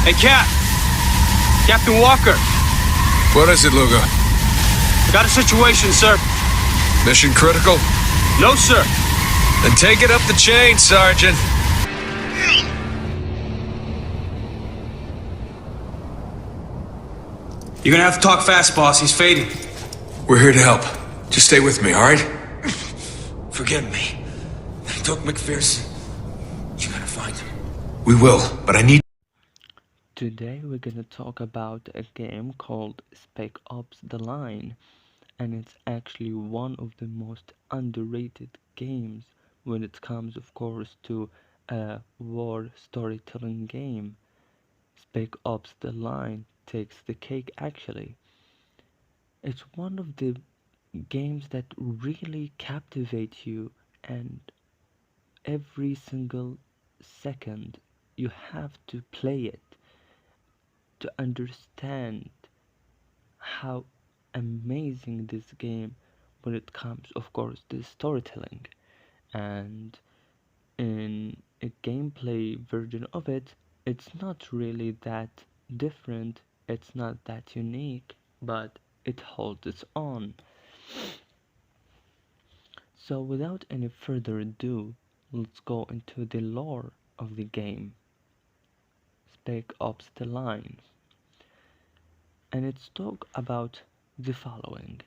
Hey, Cap! Captain Walker! What is it, Lugo? Got a situation, sir. Mission critical? No, sir. Then take it up the chain, Sergeant. You're gonna have to talk fast, boss. He's fading. We're here to help. Just stay with me, all right? Forgive me. Doc McPherson. You gotta find him. We will, but I need... Today we're gonna talk about a game called Spec Ops: The Line, and it's actually one of the most underrated games when it comes, of course, to a war storytelling game. Spec Ops: The Line takes the cake actually. It's one of the games that really captivate you, and every single second you have to play it to understand how amazing this game when it comes, of course, to storytelling. And in a gameplay version of it, it's not really that different, it's not that unique, but it holds its own. So without any further ado, let's go into the lore of the game, Spec Ops: The Line. And it's talk about the following.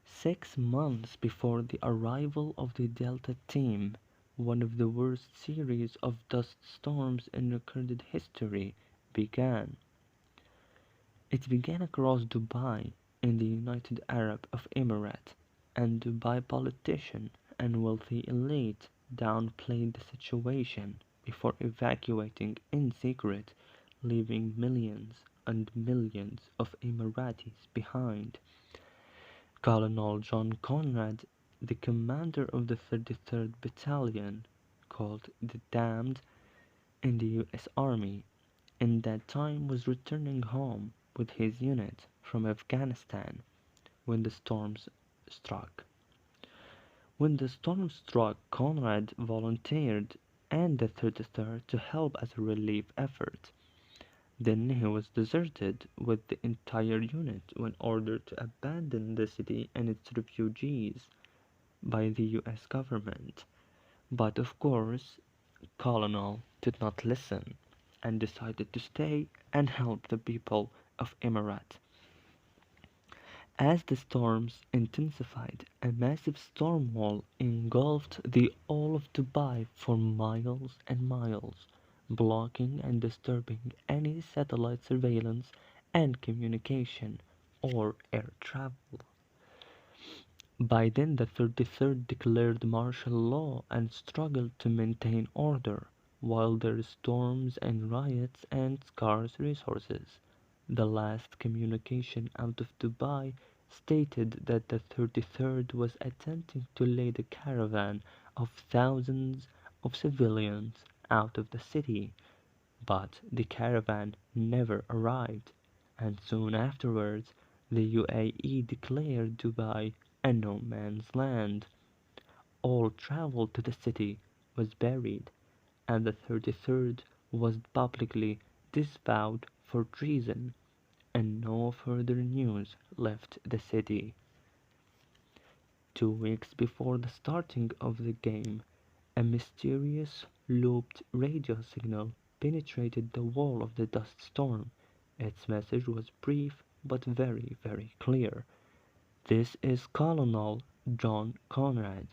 6 months before the arrival of the Delta team, one of the worst series of dust storms in recorded history began. It began across Dubai in the United Arab Emirates, and Dubai politician and wealthy elite downplayed the situation before evacuating in secret, leaving millions and millions of Emiratis behind. Colonel John Conrad, the commander of the 33rd Battalion, called the Damned in the US Army, in that time was returning home with his unit from Afghanistan when the storms struck. When the storm struck, Conrad volunteered and the 33rd to help as a relief effort. Then he was deserted with the entire unit when ordered to abandon the city and its refugees by the US government. But of course, Colonel did not listen and decided to stay and help the people of Emirat. As the storms intensified, a massive storm wall engulfed the all of Dubai for miles and miles, blocking and disturbing any satellite surveillance and communication or air travel. By then the 33rd declared martial law and struggled to maintain order, while there were storms and riots and scarce resources. The last communication out of Dubai stated that the 33rd was attempting to lead a caravan of thousands of civilians out of the city, but the caravan never arrived, and soon afterwards the UAE declared Dubai a no man's land. All travel to the city was buried, and the 33rd was publicly disavowed for treason, and no further news left the city. 2 weeks before the starting of the game, a mysterious looped radio signal penetrated the wall of the dust storm. Its message was brief but very, very clear. This is Colonel John Conrad,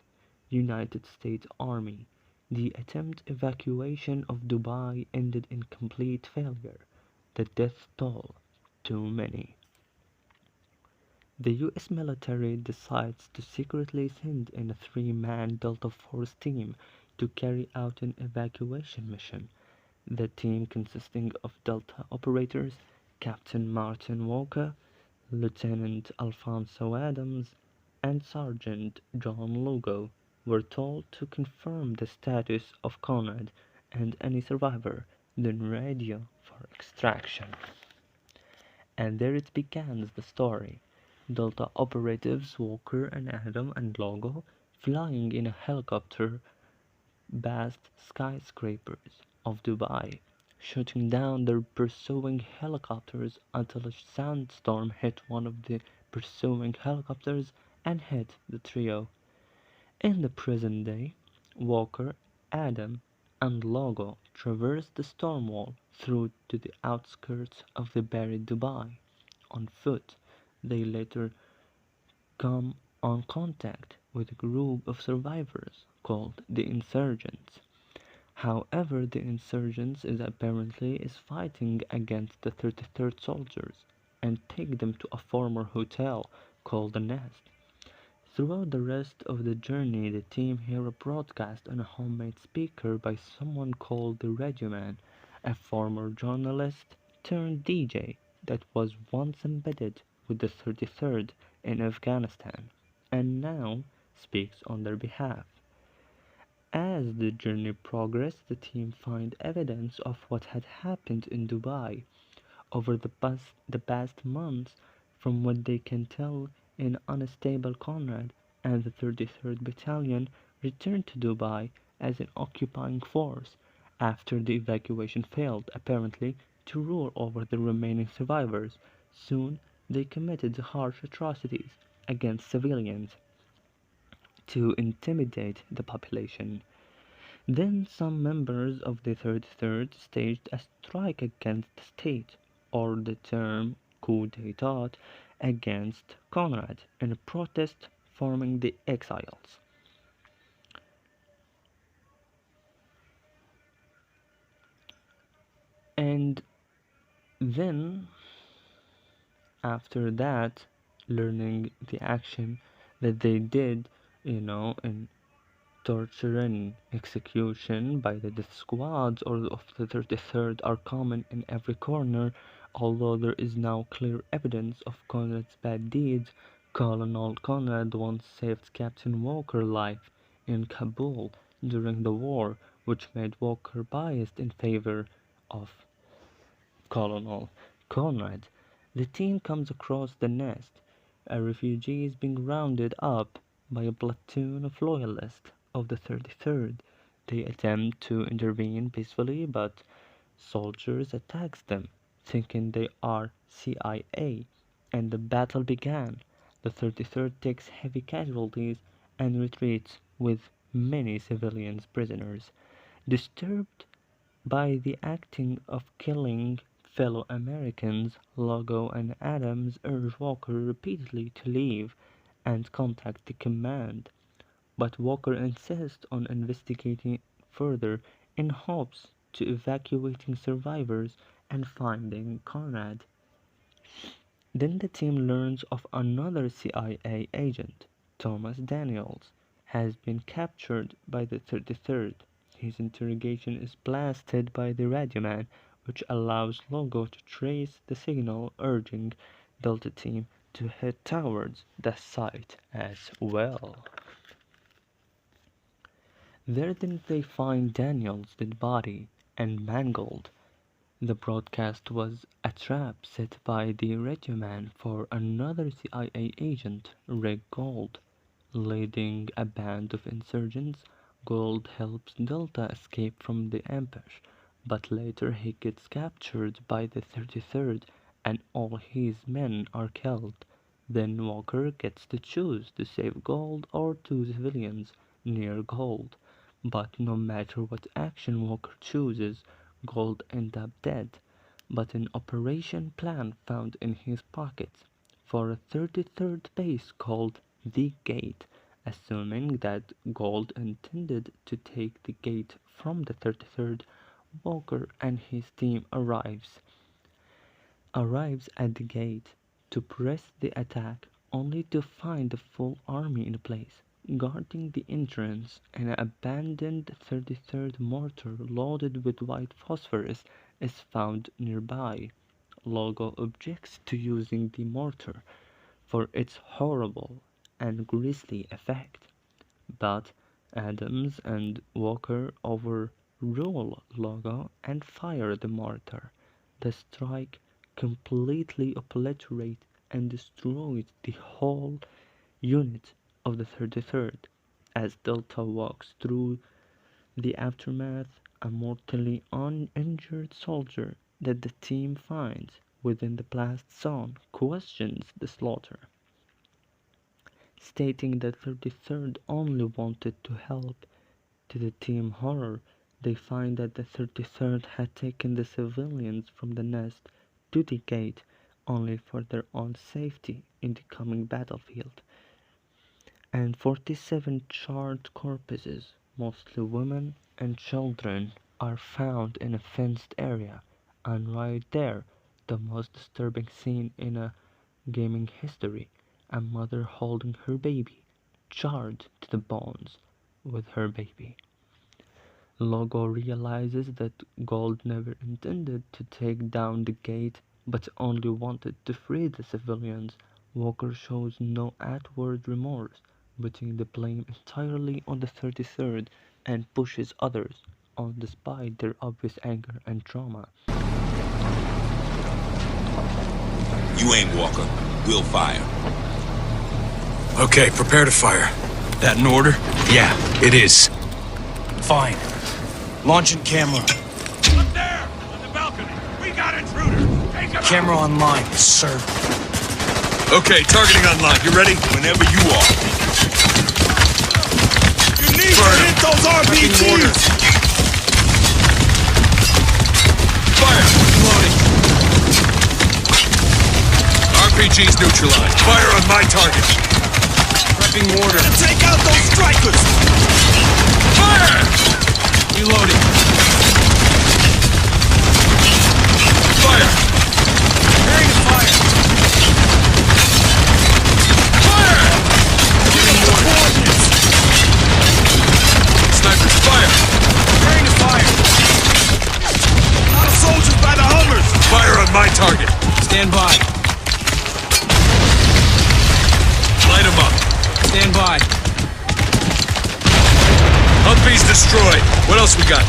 United States Army. The attempted evacuation of Dubai ended in complete failure. The death toll, too many. The US military decides to secretly send in a 3-man Delta Force team to carry out an evacuation mission. The team consisting of Delta operators Captain Martin Walker, Lieutenant Alfonso Adams, and Sergeant John Lugo were told to confirm the status of Conrad and any survivor, then radio for extraction. And there it begins the story. Delta operatives Walker and Adam and Lugo flying in a helicopter past skyscrapers of Dubai, shooting down their pursuing helicopters until a sandstorm hit one of the pursuing helicopters and hit the trio. In the present day, Walker, Adam, and Logo traverse the storm wall through to the outskirts of the buried Dubai. On foot, they later come on contact with a group of survivors called the Insurgents. However, the Insurgents is fighting against the 33rd Soldiers and take them to a former hotel called the Nest. Throughout the rest of the journey, the team hear a broadcast on a homemade speaker by someone called the Radioman, a former journalist turned DJ that was once embedded with the 33rd in Afghanistan and now speaks on their behalf. As the journey progressed, the team find evidence of what had happened in Dubai over the past months. From what they can tell, an unstable Conrad and the 33rd Battalion returned to Dubai as an occupying force after the evacuation failed, apparently, to rule over the remaining survivors. Soon they committed harsh atrocities against civilians to intimidate the population. Then some members of the 33rd staged a strike against the state, or the term coup d'état, against Conrad, in a protest forming the Exiles. And then, after that, learning the action that they did, in torture and execution by the death squads or of the 33rd are common in every corner. Although there is now clear evidence of Conrad's bad deeds, Colonel Conrad once saved Captain Walker's life in Kabul during the war, which made Walker biased in favor of Colonel Conrad. The team comes across the Nest. A refugee is being rounded up by a platoon of loyalists of the 33rd. They attempt to intervene peacefully, but soldiers attack them, thinking they are CIA, and the battle began. The 33rd takes heavy casualties and retreats with many civilians prisoners. Disturbed by the acting of killing fellow Americans, Logo and Adams urge Walker repeatedly to leave and contact the command, but Walker insists on investigating further in hopes to evacuating survivors and finding Conrad. Then the team learns of another CIA agent, Thomas Daniels, has been captured by the 33rd. His interrogation is blasted by the radioman, which allows Logo to trace the signal urging Delta Team to head towards the site as well. There then they find Daniel's dead body and mangled. The broadcast was a trap set by the radioman for another CIA agent, Rick Gold. Leading a band of insurgents, Gold helps Delta escape from the ambush, but later he gets captured by the 33rd and all his men are killed. Then Walker gets to choose to save Gold or two civilians near Gold. But no matter what action Walker chooses, Gold ends up dead. But an operation plan found in his pockets for a 33rd base called the Gate, assuming that Gold intended to take the gate from the 33rd. Walker and his team arrives at the gate to press the attack, only to find the full army in place, guarding the entrance. An abandoned 33rd mortar loaded with white phosphorus is found nearby. Logo objects to using the mortar for its horrible and grisly effect, but Adams and Walker overrule Logo and fire the mortar. The strike completely obliterates and destroys the whole unit of the 33rd. As Delta walks through the aftermath, a mortally uninjured soldier that the team finds within the blast zone, questions the slaughter, stating that 33rd only wanted to help. To the team horror, they find that the 33rd had taken the civilians from the nest to the gate only for their own safety in the coming battlefield, and 47 charred corpses, mostly women and children, are found in a fenced area, and right there, the most disturbing scene in a gaming history, a mother holding her baby, charred to the bones with her baby. Logo realizes that Gold never intended to take down the gate, but only wanted to free the civilians. Walker shows no outward remorse, putting the blame entirely on the 33rd and pushes others on despite their obvious anger and trauma. You aim, Walker. We'll fire. Okay, prepare to fire. That in order? Yeah, it is. Fine. Launching camera. Up there! On the balcony! We got intruders! Take him Camera online, sir. Okay, targeting online. You ready? Whenever you are. You need to hit those RPGs! Fire! Loading. RPG's neutralized. Fire on my target. Prepping mortar. Take out those strikers! Fire! Reloading. Fire! Preparing to fire. Fire! Snipers, fire! Preparing to fire. A lot of soldiers by the Hummers! Fire on my target. Stand by. Light 'em up. Stand by. Humvee's destroyed. What else we got?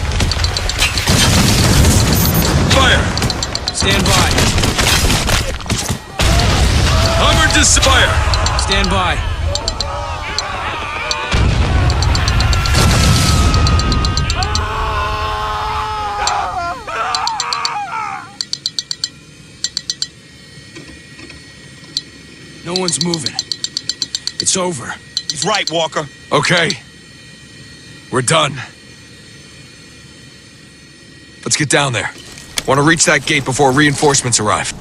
Fire! Stand by. Hummer to fire! Stand by. No one's moving. It's over. He's right, Walker. Okay. We're done. Let's get down there. Want to reach that gate before reinforcements arrive.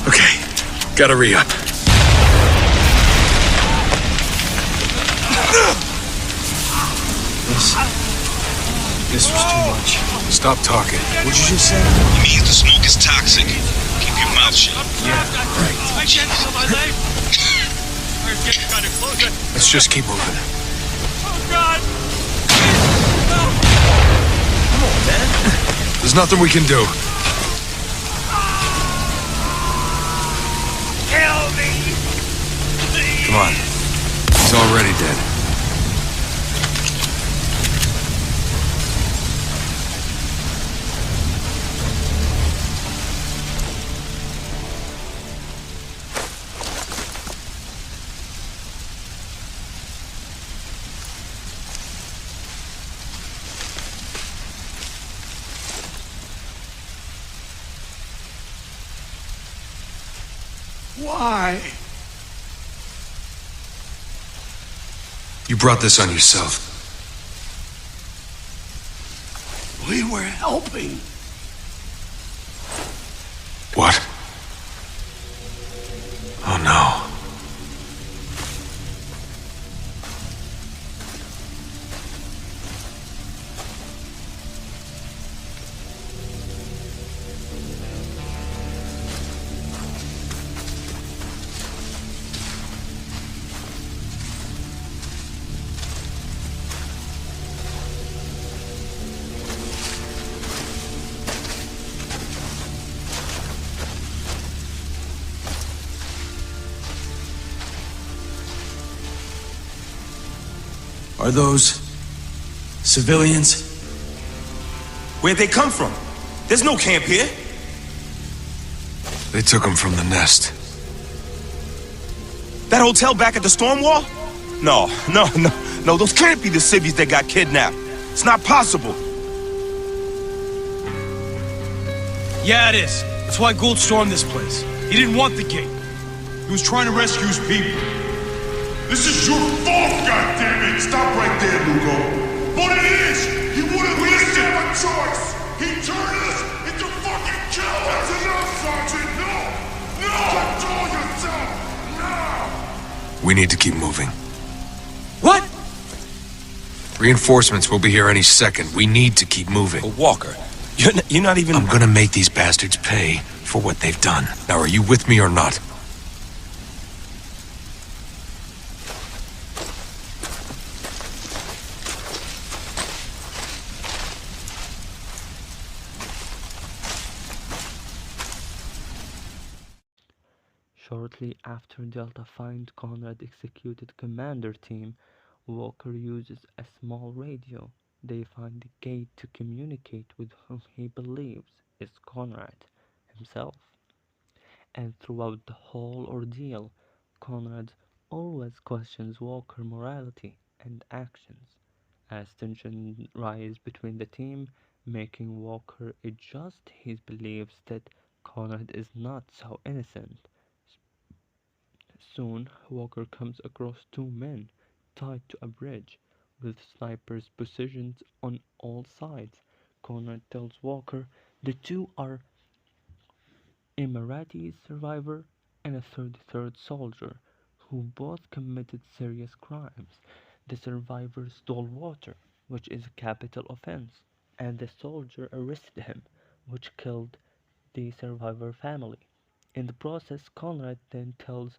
Okay, gotta re-up. This was too much. Stop talking. What'd you just say? It means the smoke is toxic. Keep your mouth shut. I can't feel my leg! Fire's getting kind of closer. Let's just keep moving. Oh, God! There's nothing we can do. Kill me! Come on. He's already dead. Why? You brought this on yourself. We were helping. What? Oh no. Are those civilians? Where'd they come from? There's no camp here. They took him from the nest. That hotel back at the storm wall? No, those can't be the civvies that got kidnapped. It's not possible. Yeah, it is. That's why Gould stormed this place. He didn't want the gate. He was trying to rescue his people. This is your fault, goddammit! Stop right there, Lugo. But it is! He wouldn't listen! We have a choice! He turned us into fucking killers! That's enough, Sergeant! No! Control yourself! Now! We need to keep moving. What? Reinforcements will be here any second. We need to keep moving. But Walker, you're not even... I'm gonna make these bastards pay for what they've done. Now, are you with me or not? Shortly after Delta finds Conrad executed commander team, Walker uses a small radio. They find the gate to communicate with whom he believes is Conrad himself. And throughout the whole ordeal, Conrad always questions Walker's morality and actions, as tension rises between the team, making Walker adjust his beliefs that Conrad is not so innocent. Soon, Walker comes across two men tied to a bridge, with snipers positioned on all sides. Conrad tells Walker the two are Emirati survivor and a 33rd soldier, who both committed serious crimes. The survivor stole water, which is a capital offense, and the soldier arrested him, which killed the survivor family. In the process, Conrad then tells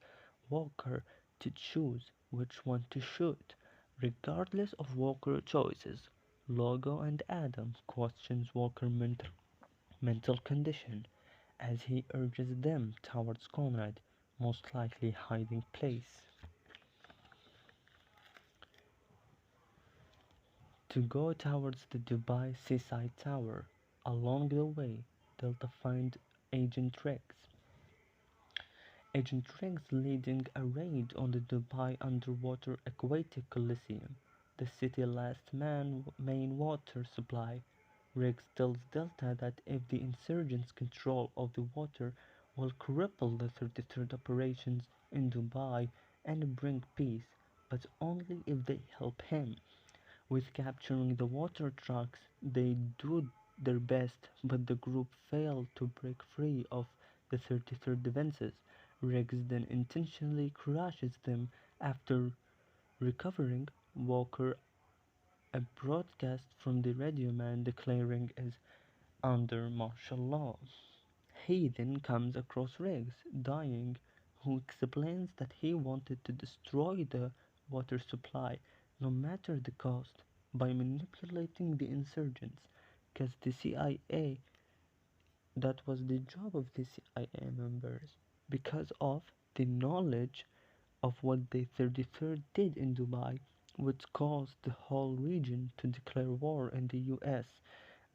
Walker to choose which one to shoot. Regardless of Walker's choices, Logo and Adam questions Walker's mental condition as he urges them towards Conrad, most likely hiding place. To go towards the Dubai Seaside Tower. Along the way, Delta find Agent Rex. Agent Rex leading a raid on the Dubai Underwater Aquatic Coliseum, the city's last main water supply. Rex tells Delta that if the insurgents' control of the water will cripple the 33rd operations in Dubai and bring peace, but only if they help him. With capturing the water trucks, they do their best, but the group fail to break free of the 33rd defenses. Rex then intentionally crushes them after recovering Walker a broadcast from the radioman declaring is under martial law. He then comes across Riggs, dying, who explains that he wanted to destroy the water supply, no matter the cost, by manipulating the insurgents, because the CIA, that was the job of the CIA members, because of the knowledge of what the 33rd did in Dubai, which caused the whole region to declare war in the US,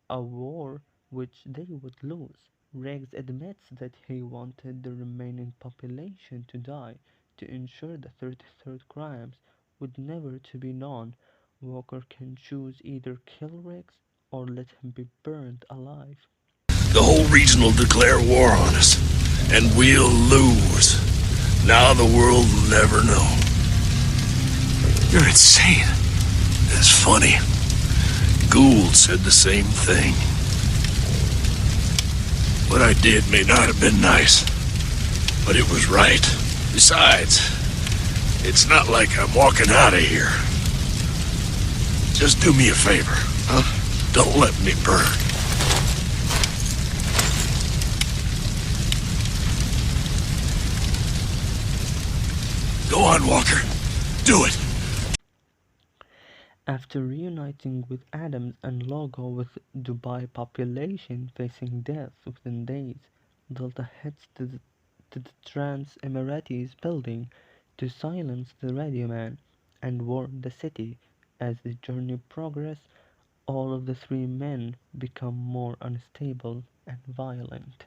a war which they would lose. Rex admits that he wanted the remaining population to die to ensure the 33rd crimes would never to be known. Walker can choose either kill Rex or let him be burned alive. The whole region will declare war on us, and we'll lose. Now the world will never know. You're insane. It's funny. Gould said the same thing. What I did may not have been nice, but it was right. Besides, it's not like I'm walking out of here. Just do me a favor, huh? Don't let me burn. Go on, Walker. Do it. After reuniting with Adams and Logo with Dubai population facing death within days, Delta heads to the Trans Emirates building to silence the radioman and warn the city As the journey progresses, all of the three men become more unstable and violent.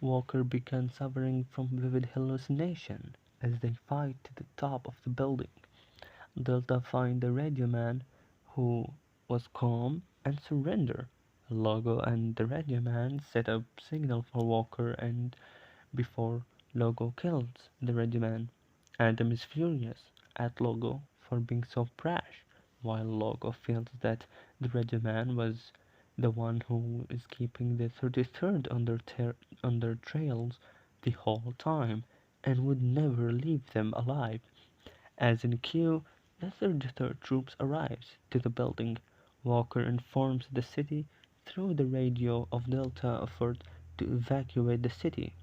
Walker began suffering from vivid hallucination as they fight to the top of the building. Delta find the radio man, who was calm and surrender. Logo and the radio man set up signal for Walker and before Logo kills the radio man. Adam is furious at Logo for being so brash, while Logo feels that the radio man was the one who is keeping the 33rd on their trails the whole time and would never leave them alive. As in Q, the 33rd troops arrives to the building. Walker informs the city through the radio of Delta effort to evacuate the city.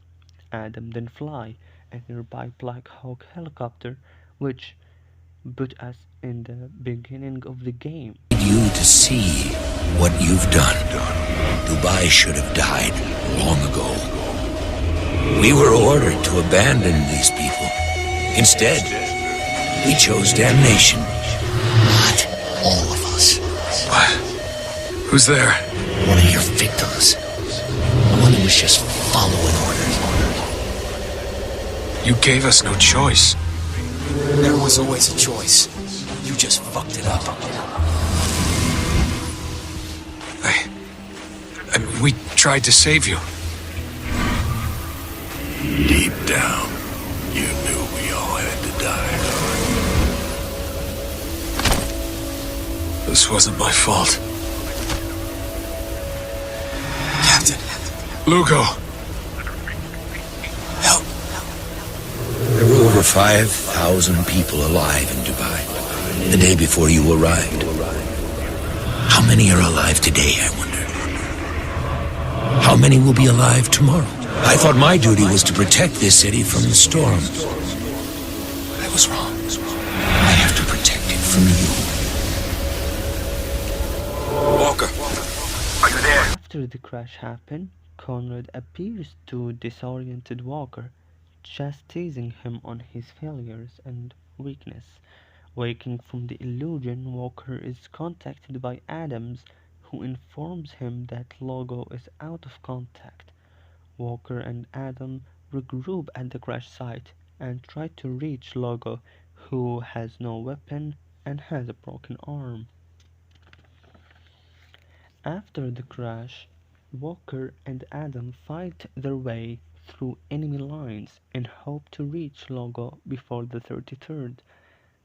Adam then fly a nearby Black Hawk helicopter, which put us in the beginning of the game. You to see what you've done. Dubai should have died long ago. We were ordered to abandon these people. Instead, we chose damnation. Not all of us. What? Who's there? One of your victims. One who was just following orders. You gave us no choice. There was always a choice. You just fucked it up. We tried to save you. Deep down, you knew we all had to die. This wasn't my fault. Captain, Lugo! help. There were over 5,000 people alive in Dubai the day before you arrived. How many are alive today, I wonder? How many will be alive tomorrow? I thought my duty was to protect this city from the storm. I was wrong. I have to protect it from you. Walker, are you there? After the crash happened, Conrad appears to disoriented Walker, chastising him on his failures and weakness. Waking from the illusion, Walker is contacted by Adams, who informs him that Logo is out of contact. Walker and Adam regroup at the crash site and try to reach Logo, who has no weapon and has a broken arm. After the crash, Walker and Adam fight their way through enemy lines in hope to reach Logo before the 33rd.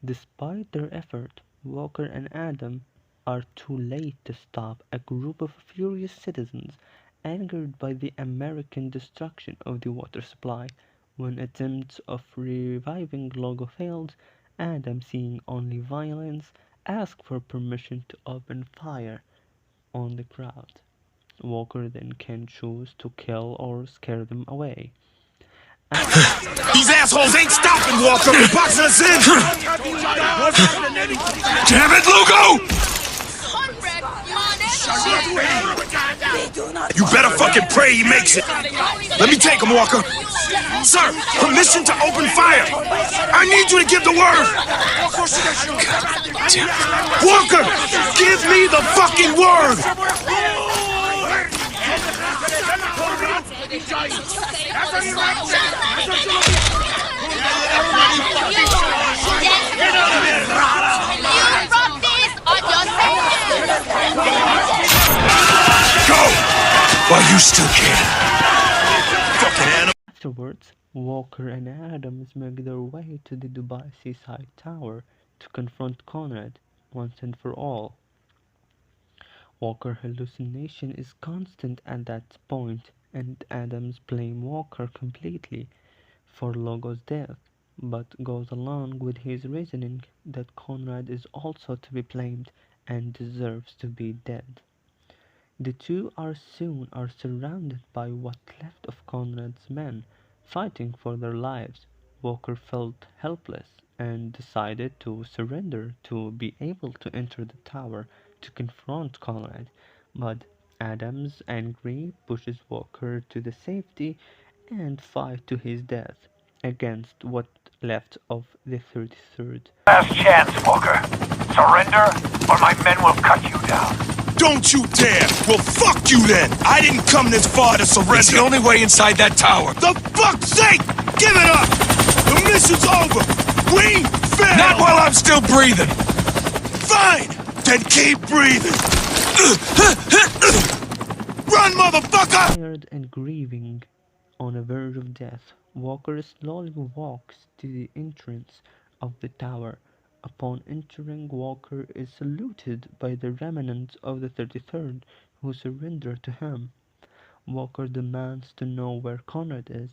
Despite their effort, Walker and Adam are too late to stop a group of furious citizens angered by the American destruction of the water supply. When attempts of reviving Logo failed, Adam, seeing only violence, asks for permission to open fire on the crowd. Walker then can choose to kill or scare them away. These assholes ain't stopping, Walker! They're boxing us in! Damn it, Lugo! You better fucking pray he makes it! Let me take him, Walker! Sir, permission to open fire! I need you to give the word! Damn it. Walker! Give me the fucking word! Go! While you still can. Fucking animal! Afterwards, Walker and Adams make their way to the Dubai Seaside Tower to confront Conrad once and for all. Walker's hallucination is constant at that point, and Adams blames Walker completely for Logo's death, but goes along with his reasoning that Conrad is also to be blamed and deserves to be dead. The two are surrounded by what left of Conrad's men, fighting for their lives. Walker felt helpless and decided to surrender to be able to enter the tower to confront Conrad, but Adams, angry, pushes Walker to the safety and fight to his death against what left of the 33rd. Last chance, Walker. Surrender, or my men will cut you down. Don't you dare! Well, fuck you then! I didn't come this far to surrender! It's the only way inside that tower. The fuck's sake! Give it up! The mission's over! We failed! Not while I'm still breathing! Fine! Then keep breathing! Run, motherfucker! Tired and grieving, on the verge of death, Walker slowly walks to the entrance of the tower. Upon entering, Walker is saluted by the remnants of the 33rd, who surrender to him. Walker demands to know where Conrad is,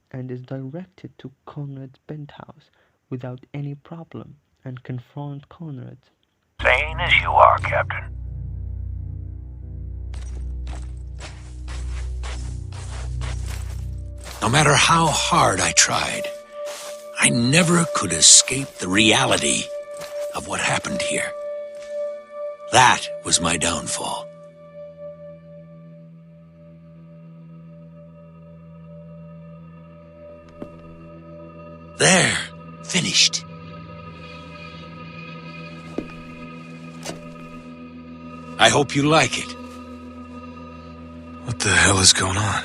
and is directed to Conrad's penthouse without any problem, and confront Conrad. Sane as you are, Captain. No matter how hard I tried, I never could escape the reality of what happened here. That was my downfall. There, finished. I hope you like it. What the hell is going on?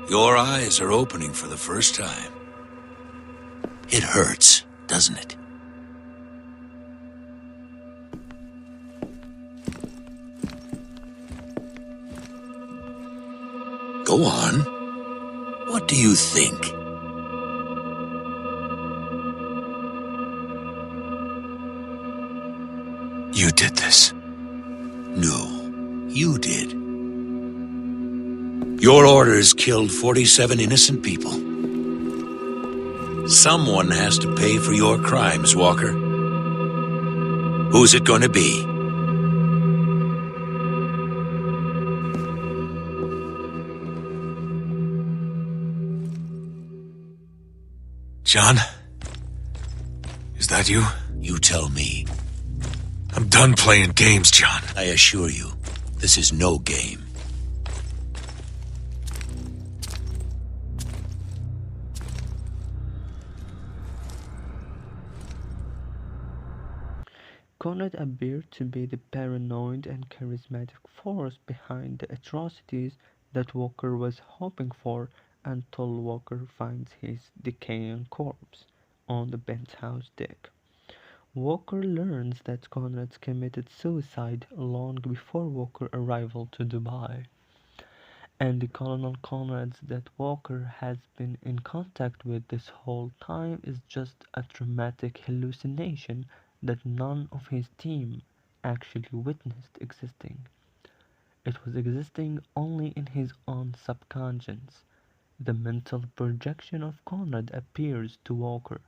Your eyes are opening for the first time. It hurts, doesn't it? Go on. What do you think? You did this. No, you did. Your orders killed 47 innocent people. Someone has to pay for your crimes, Walker. Who's it going to be? John? Is that you? You tell me. I'm done playing games, John. I assure you, this is no game. Conrad appeared to be the paranoid and charismatic force behind the atrocities that Walker was hoping for until Walker finds his decaying corpse on the penthouse deck. Walker learns that Conrad committed suicide long before Walker's arrival to Dubai, and the Colonel Conrad that Walker has been in contact with this whole time is just a traumatic hallucination that none of his team actually witnessed existing. It was existing only in his own subconscious. The mental projection of Conrad appears to Walker,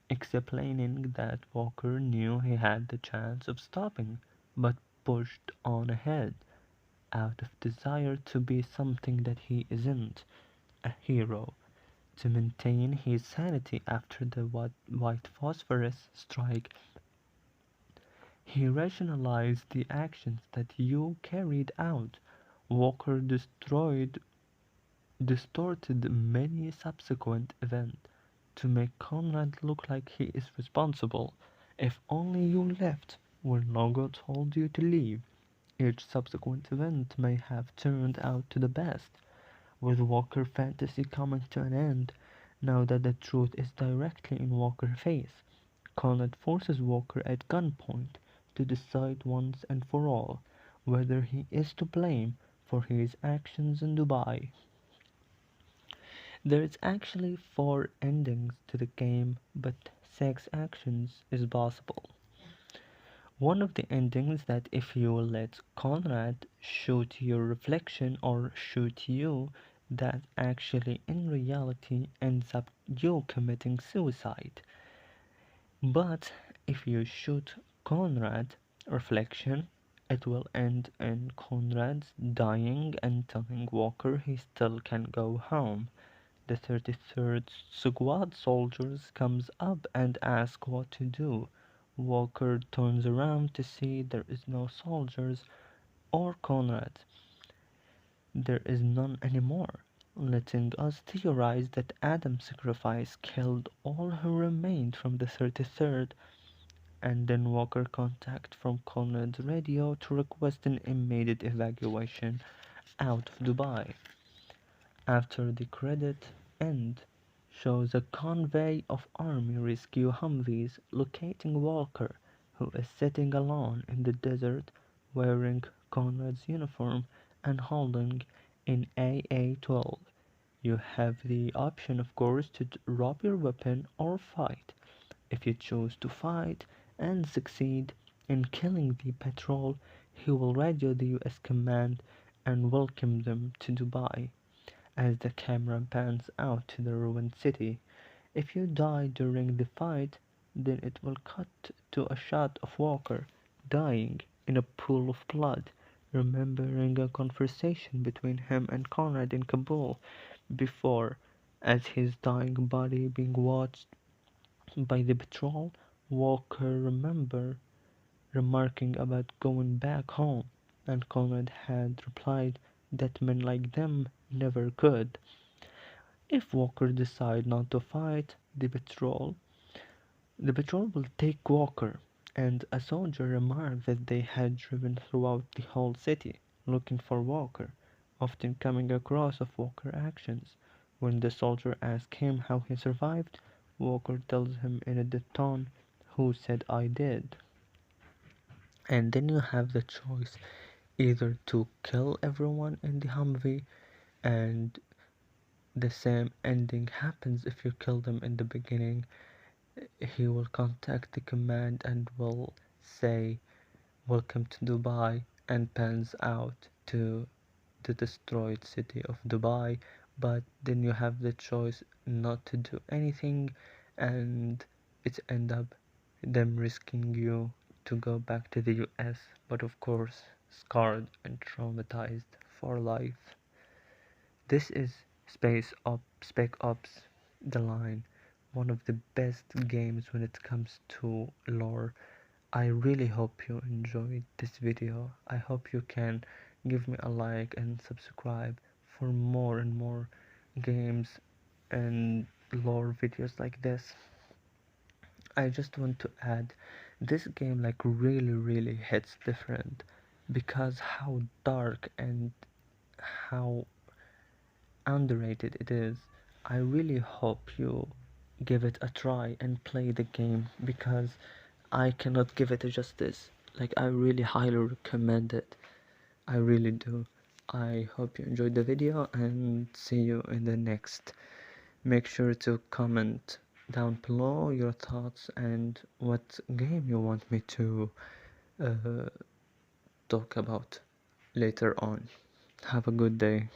explaining that Walker knew he had the chance of stopping, but pushed on ahead, out of desire to be something that he isn't, a hero, to maintain his sanity after the white phosphorus strike. He rationalized the actions that you carried out. Walker distorted many subsequent events to make Conrad look like he is responsible. If only you left when Logo told you to leave, each subsequent event may have turned out to the best. With Walker fantasy coming to an end, now that the truth is directly in Walker's face, Conrad forces Walker at gunpoint to decide once and for all whether he is to blame for his actions in Dubai. There is actually 4 endings to the game, but 6 actions is possible. One of the endings that if you let Conrad shoot your reflection or shoot you, that actually in reality ends up you committing suicide. But if you shoot Conrad reflection, it will end in Conrad's dying and telling Walker he still can go home. The 33rd Squad soldiers comes up and ask what to do. Walker turns around to see there is no soldiers or Conrad. There is none anymore. letting us theorize that Adam's sacrifice killed all who remained from the 33rd, and then Walker contact from Conrad's radio to request an immediate evacuation out of Dubai. After the credit end shows a convoy of Army rescue Humvees locating Walker, who is sitting alone in the desert wearing Conrad's uniform and holding an AA-12. You have the option, of course, to drop your weapon or fight. If you choose to fight and succeed in killing the patrol, he will radio the US command and welcome them to Dubai. As the camera pans out to the ruined city, if you die during the fight, then it will cut to a shot of Walker dying in a pool of blood, remembering a conversation between him and Conrad in Kabul before, as his dying body being watched by the patrol. Walker remember remarking about going back home, and Conrad had replied that men like them never could. If Walker decide not to fight the patrol will take Walker, and a soldier remarked that they had driven throughout the whole city looking for Walker, often coming across of Walker actions. When the soldier asks him how he survived, Walker tells him in a dead tone, "Who said I did?" And then you have the choice either to kill everyone in the Humvee, and the same ending happens if you kill them in the beginning. He will contact the command and will say, "Welcome to Dubai," and pans out to the destroyed city of Dubai. But then you have the choice not to do anything, and it end up them risking you to go back to the US, but of course scarred and traumatized for life. This is Spec Ops The Line, one of the best games when it comes to lore. I really hope you enjoyed this video. I hope you can give me a like and subscribe for more and more games and lore videos like this. I just want to add, this game like really hits different because how dark and how underrated it is. I really hope you give it a try and play the game because I cannot give it a justice. Like, I really highly recommend it. I really do. I hope you enjoyed the video and see you in the next. Make sure to comment down below your thoughts and what game you want me to uh, talk about later on. Have a good day.